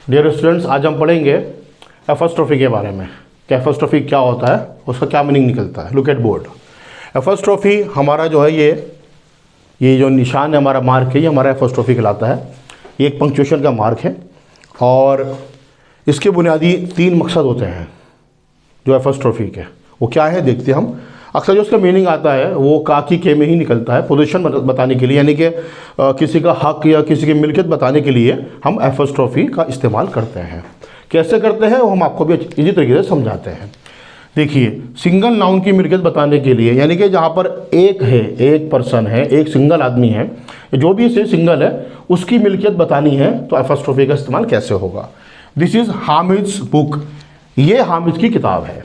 Dear students, आज हम पढ़ेंगे एपोस्ट्रोफी के बारे में कि एपोस्ट्रोफी क्या होता है, उसका क्या मीनिंग निकलता है। Look at board. एपोस्ट्रोफी हमारा जो है ये जो निशान है, हमारा मार्क है, ये हमारा एपोस्ट्रोफी कहलाता है। ये एक पंक्चुएशन का मार्क है और इसके बुनियादी 3 मकसद होते हैं जो एपोस्ट्रोफी के। वो क्या है देखते हैं हम। अक्सर जो उसका मीनिंग आता है वो का की के में ही निकलता है। पोजीशन बताने के लिए, यानी कि किसी का हक या किसी की मिल्कियत बताने के लिए हम एपोस्ट्रोफी का इस्तेमाल करते हैं। कैसे करते हैं वो हम आपको भी इसी तरीके से समझाते हैं। देखिए, सिंगल नाउन की मिल्कियत बताने के लिए, यानी कि जहाँ पर एक है, एक पर्सन है, एक सिंगल आदमी है, जो भी इसे सिंगल है उसकी मिल्कियत बतानी है तो एपोस्ट्रोफी का इस्तेमाल कैसे होगा। This is Hamid's book. ये हामिद की किताब है,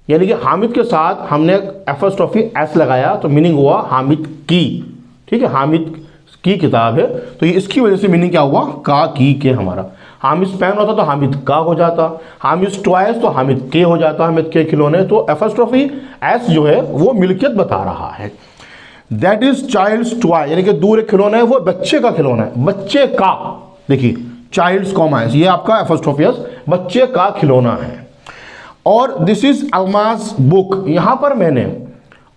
यानी कि हामिद के साथ हमने एपोस्ट्रोफी एस लगाया तो मीनिंग हुआ हामिद की। ठीक है, हामिद की किताब है तो ये इसकी वजह से मीनिंग क्या हुआ, का की के। हमारा हामिद पेन होता तो हामिद का हो जाता, हामिद टॉयज तो हामिद के हो जाता, हामिद के खिलौने। तो एपोस्ट्रोफी एस जो है वो मिल्कियत बता रहा है। दैट इज चाइल्ड्स टॉय, यानी कि दूर एक खिलौना है, वो बच्चे का खिलौना है, बच्चे का। देखिए, चाइल्ड्स कॉमा एस, ये आपका एपोस्ट्रोफी एस बच्चे का खिलौना है। और दिस इज अल्मास बुक। यहां पर मैंने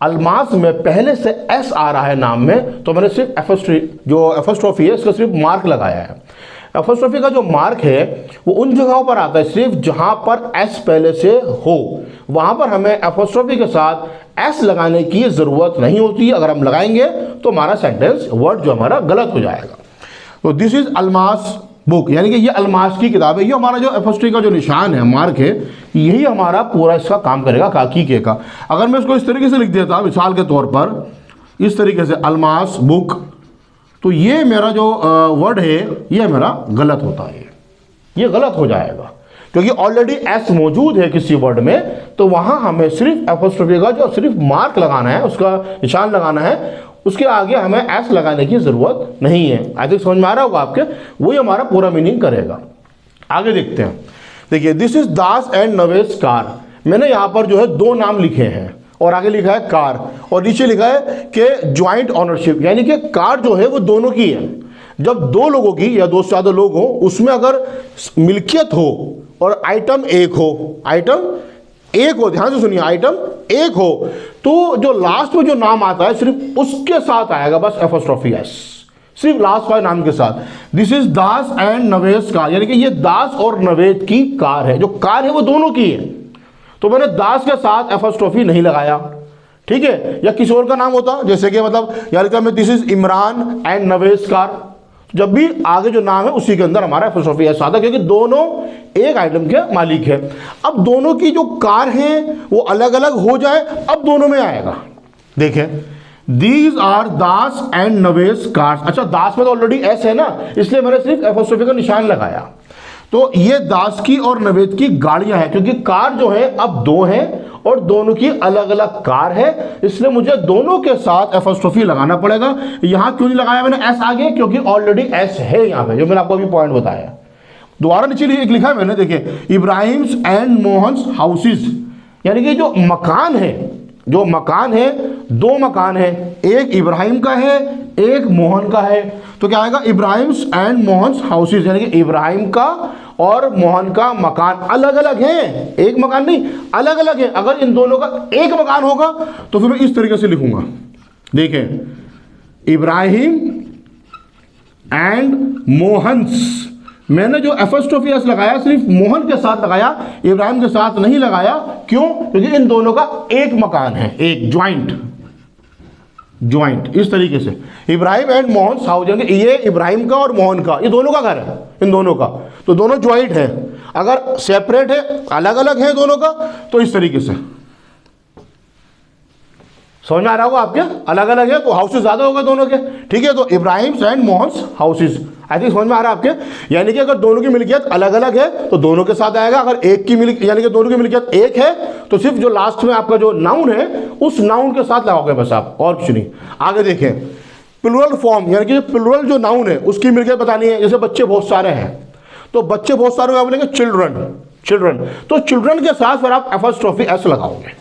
अल्मास में पहले से एस आ रहा है नाम में, तो मैंने सिर्फ एपोस्ट्रोफी है इसका सिर्फ मार्क लगाया है। एपोस्ट्रोफी का जो मार्क है वो उन जगहों पर आता है सिर्फ जहां पर एस पहले से हो, वहां पर हमें एपोस्ट्रोफी के साथ एस लगाने की जरूरत नहीं होती। अगर हम लगाएंगे तो हमारा सेंटेंस वर्ड जो हमारा गलत हो जाएगा। तो दिस इज अल्मास बुक, यानी कि ये अल्मास की किताब है। ये हमारा जो एपोस्ट्रोफी का जो निशान है, मार्क है, यही हमारा पूरा इसका काम करेगा, काकी के का। अगर मैं इसको इस तरीके से लिख देता मिसाल के तौर पर, इस तरीके से अल्मास बुक, तो ये मेरा जो वर्ड है ये मेरा गलत होता है, ये गलत हो जाएगा क्योंकि ऑलरेडी एस मौजूद है किसी वर्ड में। तो वहां हमें सिर्फ एपोस्ट्रोफी का जो सिर्फ मार्क लगाना है, उसका निशान लगाना है, उसके आगे हमें एस लगाने की जरूरत नहीं है। आई थिंक समझ में आ रहा होगा आपके, वही हमारा पूरा मीनिंग करेगा। आगे देखते हैं। देखिए, दिस इज दास एंड नवेश कार। मैंने यहाँ पर जो है 2 नाम लिखे हैं और आगे लिखा है कार, और नीचे लिखा है कि ज्वाइंट ऑनरशिप, यानी कि कार जो है वो दोनों की है। जब 2 लोगों की या 2 से ज़्यादा लोग हो, उसमें अगर मिल्कियत हो और आइटम एक हो, आइटम एक हो, ध्यान से सुनिए, आइटम एक हो, तो जो लास्ट में जो नाम आता है सिर्फ उसके साथ आएगा, बस एपोस्ट्रोफी एस, सिर्फ लास्ट वाले नाम के साथ। दिस इज दास एंड नवेश कार, यानी कि ये दास और नवेद की कार है। जो कार है वो दोनों की है, तो मैंने दास के साथ एपोस्ट्रोफी नहीं लगाया। ठीक है, या किसी और का नाम होता, जैसे कि मतलब यार मैं दिस इज इमरान एंड नवेश कार, जब भी आगे जो नाम है उसी के अंदर हमारा एपोस्ट्रोफी एस आता, क्योंकि दोनों एक आइटम के मालिक है। अब दोनों की जो कार है वो अलग अलग हो जाए, अब दोनों में आएगा। देखें, these are Das and Navesh cars. अच्छा, दास में तो ऑलरेडी एस है ना, इसलिए मैंने सिर्फ एपोस्ट्रोफी का निशान लगाया। तो ये दास की और नवेद की गाड़ियां हैं, क्योंकि कार जो है अब 2 हैं और दोनों की अलग अलग कार है, इसलिए मुझे दोनों के साथ एपोस्ट्रोफी लगाना पड़ेगा। यहां क्यों नहीं लगाया मैंने एस आगे, क्योंकि ऑलरेडी एस है यहां पे, जो मैंने आपको अभी पॉइंट बताया। दोबारा नीचे एक लिखा है मैंने, देखिए, इब्राहिम्स एंड मोहन्स हाउसेस, यानी कि जो मकान है, जो मकान है, 2 मकान है, एक इब्राहिम का है, एक मोहन का है। तो क्या आएगा, इब्राहिम्स एंड मोहन्स हाउसेस, यानी कि इब्राहिम का और मोहन का मकान अलग अलग है, एक मकान नहीं, अलग अलग है। अगर इन दोनों का एक मकान होगा तो फिर मैं इस तरीके से लिखूंगा। देखें, इब्राहिम एंड मोहन्स, मैंने जो एपोस्ट्रोफी एस लगाया सिर्फ मोहन के साथ लगाया, इब्राहिम के साथ नहीं लगाया। क्यों? क्योंकि इन दोनों का एक मकान है, एक ज्वाइंट इस तरीके से। इब्राहिम एंड मोहन हाउस, ये इब्राहिम का और मोहन का, ये दोनों का घर है, इन दोनों का, तो दोनों ज्वाइंट है। अगर सेपरेट है, अलग अलग है दोनों का, तो इस तरीके से। समझ में आ रहा होगा आपके, अलग अलग है तो हाउसेस ज्यादा होगा दोनों के। ठीक है, तो Ibrahim and Mohan's houses, I think समझ में आ रहा है आपके। यानी कि अगर दोनों की मिल्कियत अलग अलग है तो दोनों के साथ आएगा। अगर एक की मिल्कियत, यानी कि दोनों की मिल्कियत एक है, तो सिर्फ जो लास्ट में आपका जो नाउन है उस नाउन के साथ लगाओगे बस आप, और कुछ नहीं। आगे देखें, प्लुरल फॉर्म, यानी कि प्लुरल जो नाउन है उसकी मिल्कियत बतानी है। जैसे बच्चे बहुत सारे हैं, तो बच्चे बहुत सारे आप बोलेंगे चिल्ड्रन, तो चिल्ड्रन के साथ फिर आप एपोस्ट्रोफी एस लगाओगे।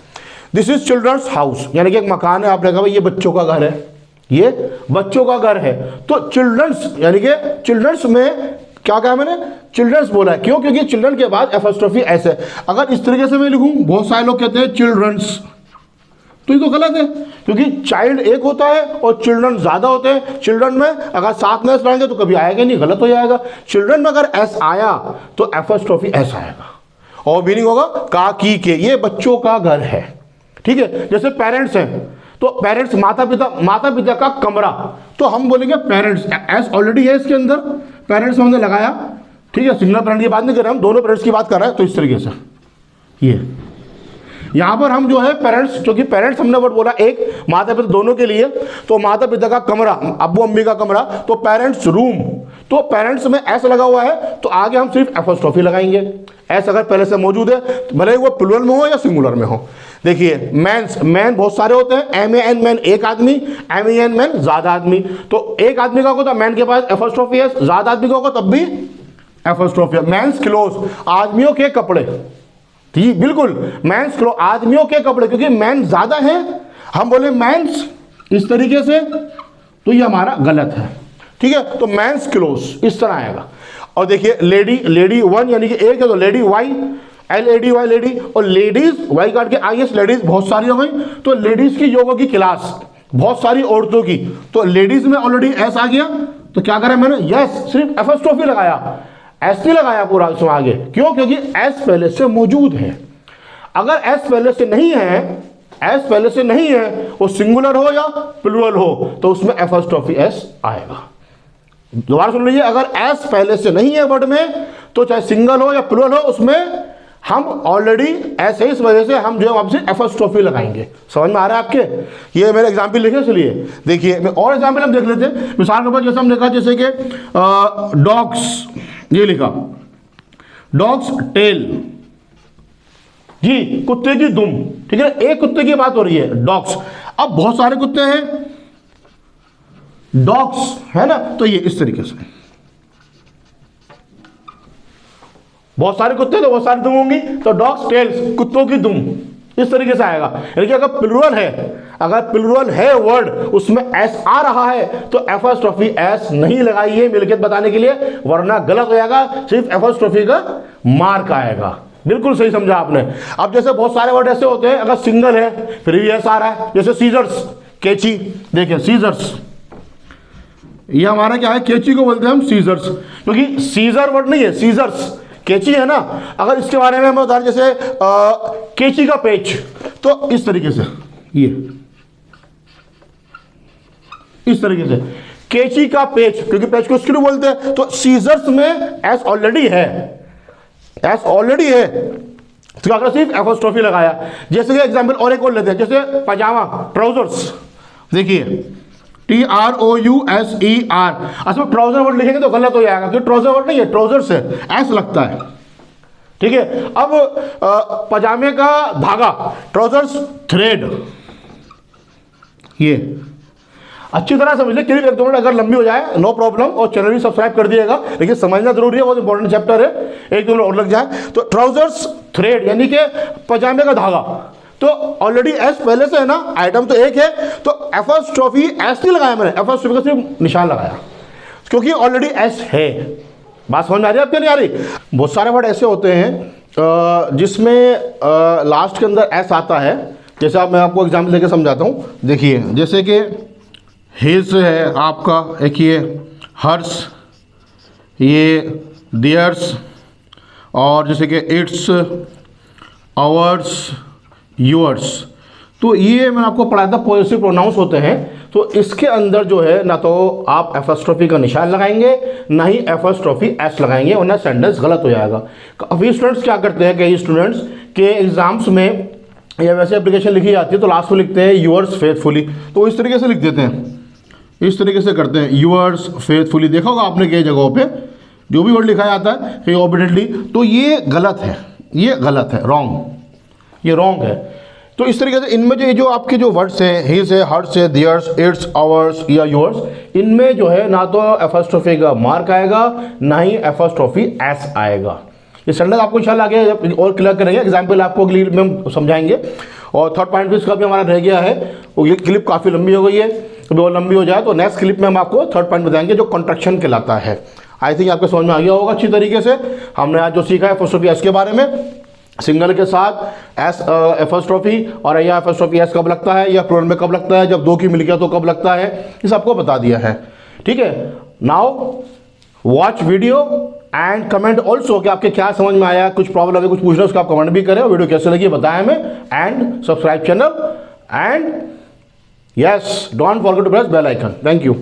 दिस इज चिल्ड्रंस हाउस, यानी कि एक मकान है, आपने कहा ये बच्चों का घर है, ये बच्चों का घर है। तो चिल्ड्रंस, यानी कि चिल्ड्रंस में क्या कहा मैंने, चिल्ड्रंस बोला है। क्यों, क्योंकि चिल्ड्रन के बाद एपोस्ट्रोफी एस है। अगर इस तरीके से मैं लिखूं, बहुत सारे लोग कहते हैं चिल्ड्रंस, तो ये तो गलत है, क्योंकि चाइल्ड एक होता है और चिल्ड्रन ज़्यादा होते हैं। चिल्ड्रन में अगर साथ में एस लाएंगे तो कभी आएगा नहीं, गलत हो जाएगा। चिल्ड्रन में अगर एस आया तो एपोस्ट्रोफी एस आएगा और मीनिंग होगा का की के, ये बच्चों का घर है। ठीक है, जैसे पेरेंट्स हैं तो पेरेंट्स माता पिता का कमरा, तो हम बोलेंगे पेरेंट्स, एस ऑलरेडी है इसके अंदर, पेरेंट्स हमने लगाया। ठीक है, सिंगल पेरेंट की बात नहीं कर रहे हम, दोनों पेरेंट्स की बात कर रहे हैं। तो इस तरीके से ये यहाँ पर हम जो है पेरेंट्स, क्योंकि पेरेंट्स हमने वर्ड बोला एक, माता पिता दोनों के लिए, तो माता पिता का कमरा, अब्बू अम्मी का कमरा, तो पेरेंट्स रूम, तो पेरेंट्स में एस लगा हुआ है तो आगे हम सिर्फ एपोस्ट्रोफी लगाएंगे। एस अगर पहले से मौजूद है, भले वो प्लूरल में हो या सिंगुलर में हो। देखिए मैंस, मैन बहुत सारे होते हैं, MAN मैन एक आदमी, MEN मैन ज्यादा आदमी, तो एक आदमी का होगा तो मैन के पास एपोस्ट्रोफी एस, ज्यादा आदमी का होगा तब भी एपोस्ट्रोफी। मैंस क्लोज, आदमियों के कपड़े, जी बिल्कुल, मैंस क्लोज आदमियों के कपड़े, क्योंकि मैन ज्यादा है, हम बोले मैंस इस तरीके से, तो ये हमारा गलत है। ठीक है, तो मैंस क्लोज इस तरह आएगा। और देखिए लेडी वन यानी कि एक है तो लेडी वाई, LADY लेडी, और लेडीज वाई काट के IS, लेडीज बहुत सारी हो गई, तो लेडीज की योगा की क्लास, बहुत सारी औरतों की, तो लेडीज में ऑलरेडी एस आ गया, तो क्या करें मैंने, यस सिर्फ एपोस्ट्रोफी लगाया, एस नहीं लगाया पूरा इसमें आगे। क्यों, क्योंकि एस पहले से मौजूद है। अगर एस पहले से नहीं है, एस पहले से नहीं है, वो सिंगुलर हो या प्लूरल हो, तो उसमें एपोस्ट्रोफी एस आएगा। दोबारा सुन लीजिए, अगर एस पहले से नहीं है वर्ड में, तो चाहे सिंगल हो या प्लूरल हो, उसमें हम ऑलरेडी ऐसे, इस वजह से हम जो है वापस एपोस्ट्रोफी लगाएंगे। समझ में आ रहा है आपके, ये मेरे एग्जाम्पल लिखे इसलिए। देखिए मैं और एग्जाम्पल हम देख लेते हैं। मिसाल के ऊपर जैसे हम देखा, जैसे कि डॉग्स, ये लिखा डॉग्स टेल, जी कुत्ते की दुम। ठीक है, एक कुत्ते की बात हो रही है, डॉग्स। अब बहुत सारे कुत्ते हैं, डॉग्स है ना, तो ये इस तरीके से, बहुत सारे कुत्ते तो बहुत सारी दुम होंगी, तो डॉग्स टेल्स, कुत्तों की दुम, इस तरीके से आएगा। यानी कि अगर प्लूरल है, अगर प्लूरल है वर्ड, उसमें एस आ रहा है, तो एपोस्ट्रोफी एस नहीं लगाइए मिलकियत बताने के लिए, वरना गलत हो जाएगा, सिर्फ एपोस्ट्रोफी का मार्क आएगा। बिल्कुल सही समझा आपने। अब जैसे बहुत सारे वर्ड ऐसे होते हैं, अगर सिंगल है फिर भी एस आ रहा है, जैसे सीजर्स, कैची। देखिए सीजर्स, ये हमारा क्या है, कैची को बोलते हैं हम सीजर्स, क्योंकि सीजर वर्ड नहीं है, सीजर्स कैची है ना। अगर इसके बारे में हम उदाहरण, जैसे कैची का पेच, तो इस तरीके से, ये इस तरीके से कैची का पेच, क्योंकि पेच को स्क्रू बोलते हैं, तो सीजर्स में एस ऑलरेडी है, एस ऑलरेडी है, तो अगर सिर्फ एपोस्ट्रोफी लगाया। जैसे कि एग्जांपल और एक और लेते हैं, जैसे पजामा, ट्राउजर्स। देखिए TROUSER, असम ट्राउजर वर्ड लिखेंगे तो गलत हो जाएगा, क्योंकि ट्राउजर वर्ड नहीं है, ट्राउजर्स है, एस लगता है। ठीक है, अब पजामे का धागा, ट्राउजर्स थ्रेड, ये अच्छी तरह समझ लें। क्लिप एक दो मिनट अगर लंबी हो जाए नो प्रॉब्लम, और चैनल भी सब्सक्राइब कर दिएगा, लेकिन समझना जरूरी है, बहुत इंपॉर्टेंट चैप्टर है, एक दो मिनट और लग जाए। तो ट्राउजर्स थ्रेड यानी कि पजामे का धागा, तो ऑलरेडी एस पहले से है ना, आइटम तो एक है, तो एपोस्ट्रोफी एस नहीं लगाया मैंने, एपोस्ट्रोफी का सिर्फ निशान लगाया, क्योंकि ऑलरेडी एस है। बात समझ में आ रही है आपके, नहीं आ रही? बहुत सारे वर्ड ऐसे होते हैं जिसमें लास्ट के अंदर एस आता है। जैसे अब मैं आपको एग्जाम्पल देकर समझाता हूँ। देखिए जैसे कि हिज है आपका, एक ये हर्स, ये देयर्स, और जैसे कि इट्स, आवर्स, योर्स, तो ये मैंने आपको पढ़ाया था, पॉजिटिव प्रोनाउंस होते हैं, तो इसके अंदर जो है ना तो आप एपोस्ट्रोफी का निशान लगाएंगे, ना ही एपोस्ट्रोफी एस लगाएंगे, वरना सेंटेंस गलत हो जाएगा। काफ़ी स्टूडेंट्स क्या करते हैं, कई स्टूडेंट्स के एग्जाम्स में या वैसे एप्लीकेशन लिखी जाती है तो लास्ट में लिखते हैं यूअर्स फेथफुली, तो इस तरीके से लिख देते हैं, इस तरीके से करते हैं, यूअर्स फेथफुली। देखा होगा आपने कई जगहों पे जो भी वर्ड लिखा जाता है कहीं ओबिडेंटली, तो ये गलत है, ये गलत है, रॉन्ग, ये रॉन्ग है। तो इस तरीके से इनमें जो आपके जो वर्ड्स हैं, हिज है, हर्स है, देयर्स, इट्स, आवर्स या योर्स, इनमें जो है ना तो एपोस्ट्रोफी का मार्क आएगा, ना ही एपोस्ट्रोफी एस आएगा। ये सेंटेंस आपको इंशाल्लाह आगे जब और क्लियर करेंगे, एग्जाम्पल आपको अगली में हम समझाएंगे। और थर्ड पॉइंट भी इसका भी हमारा रह गया है, वो ये क्लिप काफ़ी लंबी हो गई है, तो और लंबी हो जाए तो नेक्स्ट क्लिप में हम आपको थर्ड पॉइंट बताएंगे जो कंट्रैक्शन कहलाता है। आई थिंक आपको समझ में आ गया होगा अच्छी तरीके से। हमने आज जो सीखा है फर्स्ट ऑफ एस के बारे में, सिंगल के साथ एस एपोस्ट्रोफी, और या एपोस्ट्रोफी एस कब लगता है या प्लूरल में कब लगता है, जब दो की मिल गया तो कब लगता है, ये सबको बता दिया है। ठीक है, now watch video and comment also कि आपके क्या समझ में आया, कुछ प्रॉब्लम है, कुछ पूछना है, उसका आप कमेंट भी करें, वीडियो कैसे लगी बताएं हमें, and subscribe channel, and yes don't forget to press bell icon. Thank you.